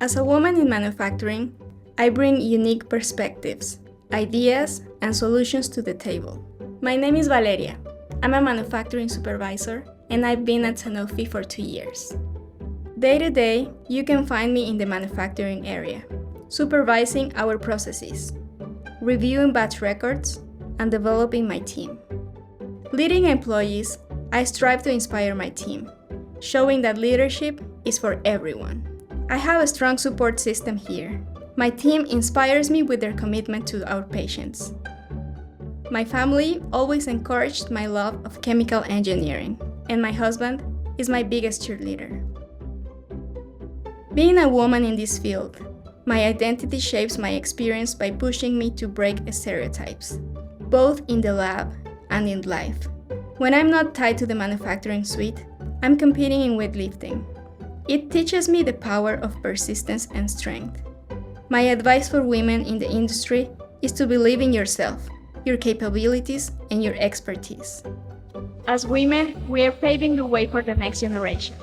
As a woman in manufacturing, I bring unique perspectives, ideas, and solutions to the table. My name is Valeria. I'm a manufacturing supervisor, and I've been at Sanofi for 2 years. Day to day, you can find me in the manufacturing area, supervising our processes, reviewing batch records, and developing my team. Leading employees, I strive to inspire my team, showing that leadership is for everyone. I have a strong support system here. My team inspires me with their commitment to our patients. My family always encouraged my love of chemical engineering, and my husband is my biggest cheerleader. Being a woman in this field, my identity shapes my experience by pushing me to break stereotypes, both in the lab and in life. When I'm not tied to the manufacturing suite, I'm competing in weightlifting. It teaches me the power of persistence and strength. My advice for women in the industry is to believe in yourself, your capabilities, and your expertise. As women, we are paving the way for the next generation.